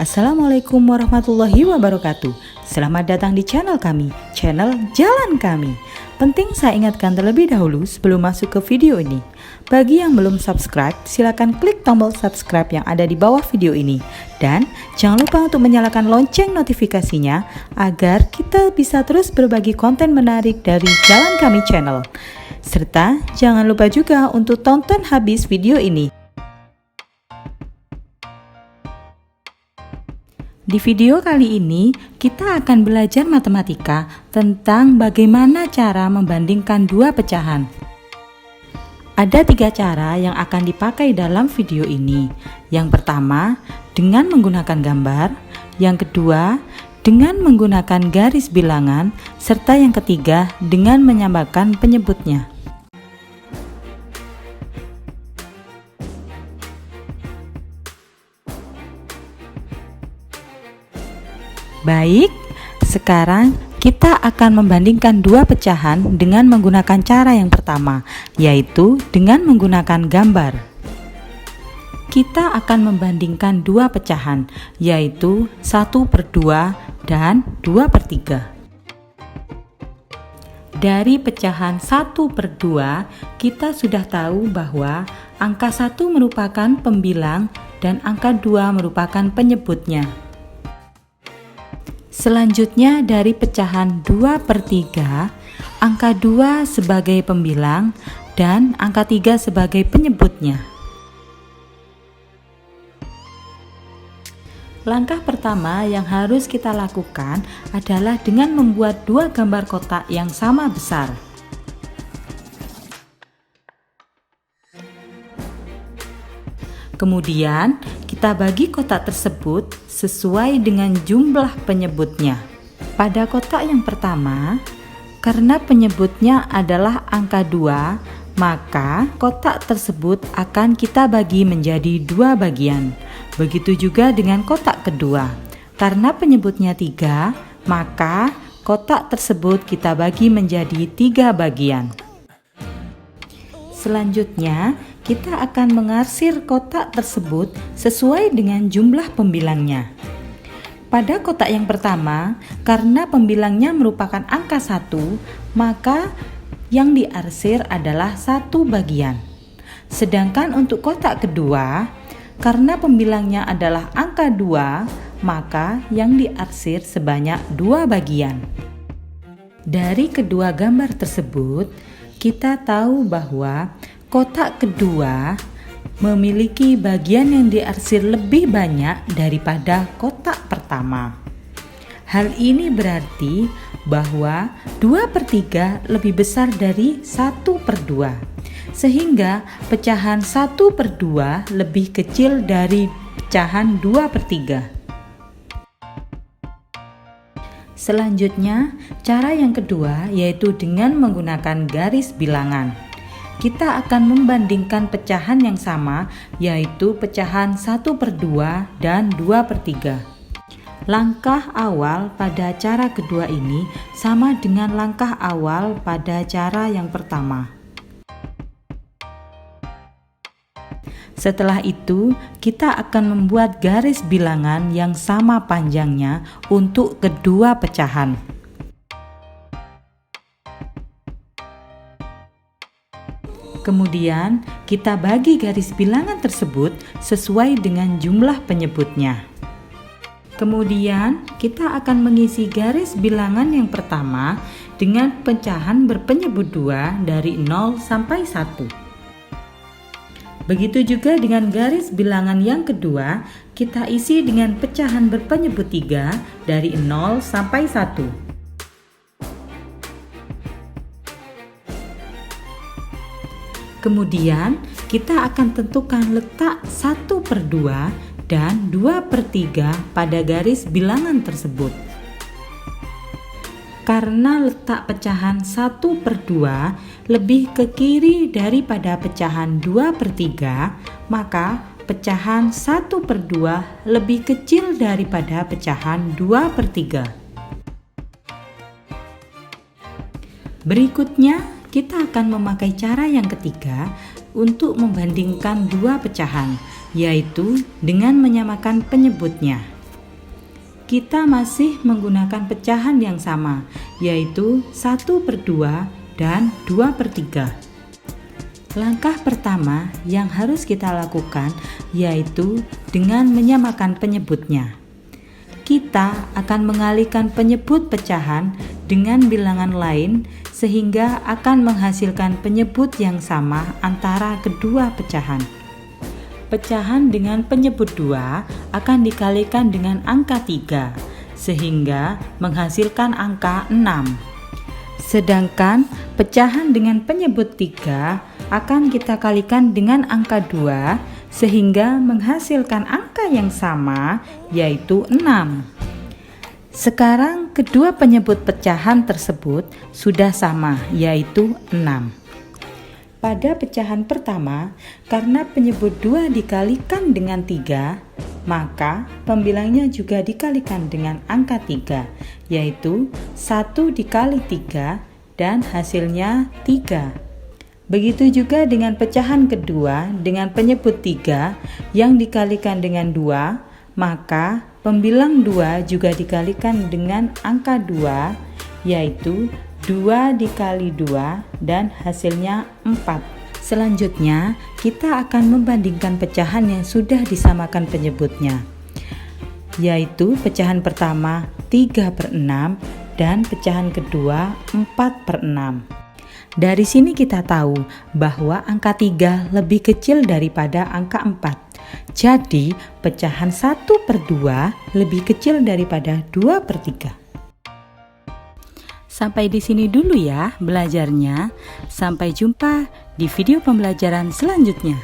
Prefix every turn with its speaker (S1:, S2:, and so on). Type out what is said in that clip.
S1: Assalamualaikum warahmatullahi wabarakatuh. Selamat datang di channel kami, channel Jalan Kami. Penting saya ingatkan terlebih dahulu sebelum masuk ke video ini. Bagi yang belum subscribe, silakan klik tombol subscribe yang ada di bawah video ini. Dan jangan lupa untuk menyalakan lonceng notifikasinya agar kita bisa terus berbagi konten menarik dari Jalan Kami channel. Serta jangan lupa juga untuk tonton habis video ini. Di video kali ini, kita akan belajar matematika tentang bagaimana cara membandingkan dua pecahan. Ada 3 cara yang akan dipakai dalam video ini. Yang pertama, dengan menggunakan gambar. Yang kedua, dengan menggunakan garis bilangan. Serta yang ketiga, dengan menyamakan penyebutnya. Baik, sekarang kita akan membandingkan dua pecahan dengan menggunakan cara yang pertama, yaitu dengan menggunakan gambar. Kita akan membandingkan dua pecahan, yaitu 1/2 dan 2/3. Dari pecahan 1/2, kita sudah tahu bahwa angka 1 merupakan pembilang dan angka 2 merupakan penyebutnya. Selanjutnya dari pecahan 2/3, angka 2 sebagai pembilang dan angka 3 sebagai penyebutnya. Langkah pertama yang harus kita lakukan adalah dengan membuat dua gambar kotak yang sama besar. Kemudian kita bagi kotak tersebut sesuai dengan jumlah penyebutnya. Pada kotak yang pertama, karena penyebutnya adalah angka 2, maka kotak tersebut akan kita bagi menjadi 2 bagian. Begitu juga dengan kotak kedua. Karena penyebutnya 3, maka kotak tersebut kita bagi menjadi 3 bagian. Selanjutnya, kita akan mengarsir kotak tersebut sesuai dengan jumlah pembilangnya. Pada kotak yang pertama, karena pembilangnya merupakan angka 1, maka yang diarsir adalah 1 bagian. Sedangkan untuk kotak kedua, karena pembilangnya adalah angka 2, maka yang diarsir sebanyak 2 bagian. Dari kedua gambar tersebut, kita tahu bahwa kotak kedua memiliki bagian yang diarsir lebih banyak daripada kotak pertama. Hal ini berarti bahwa 2/3 lebih besar dari 1/2, sehingga pecahan 1/2 lebih kecil dari pecahan 2/3. Selanjutnya, cara yang kedua yaitu dengan menggunakan garis bilangan. Kita akan membandingkan pecahan yang sama, yaitu pecahan 1/2 dan 2/3. Langkah awal pada cara kedua ini sama dengan langkah awal pada cara yang pertama. Setelah itu, kita akan membuat garis bilangan yang sama panjangnya untuk kedua pecahan. Kemudian, kita bagi garis bilangan tersebut sesuai dengan jumlah penyebutnya. Kemudian, kita akan mengisi garis bilangan yang pertama dengan pecahan berpenyebut 2 dari 0 sampai 1. Begitu juga dengan garis bilangan yang kedua, kita isi dengan pecahan berpenyebut 3 dari 0 sampai 1. Kemudian, kita akan tentukan letak 1/2 dan 2/3 pada garis bilangan tersebut. Karena letak pecahan 1/2 lebih ke kiri daripada pecahan 2/3, maka pecahan 1/2 lebih kecil daripada pecahan 2/3. Berikutnya, kita akan memakai cara yang ketiga untuk membandingkan dua pecahan, yaitu dengan menyamakan penyebutnya. kita masih menggunakan pecahan yang sama, yaitu 1/2 dan 2/3. Langkah pertama yang harus kita lakukan yaitu dengan menyamakan penyebutnya. Kita akan mengalihkan penyebut pecahan dengan bilangan lain sehingga akan menghasilkan penyebut yang sama antara kedua pecahan. Pecahan dengan penyebut 2 akan dikalikan dengan angka 3 sehingga menghasilkan angka 6. Sedangkan pecahan dengan penyebut 3 akan kita kalikan dengan angka 2 sehingga menghasilkan angka yang sama yaitu 6. Sekarang kedua penyebut pecahan tersebut sudah sama yaitu 6. Pada pecahan pertama, karena penyebut 2 dikalikan dengan 3, maka pembilangnya juga dikalikan dengan angka 3, yaitu 1 dikali 3 dan hasilnya 3. Begitu juga dengan pecahan kedua dengan penyebut 3 yang dikalikan dengan 2, maka pembilang 2 juga dikalikan dengan angka 2, yaitu 2 dikali 2 dan hasilnya 4. Selanjutnya, kita akan membandingkan pecahan yang sudah disamakan penyebutnya, yaitu pecahan pertama 3/6 dan pecahan kedua 4/6. Dari sini kita tahu bahwa angka 3 lebih kecil daripada angka 4. Jadi, pecahan 1/2 lebih kecil daripada 2/3. Sampai di sini dulu ya belajarnya. Sampai jumpa di video pembelajaran selanjutnya.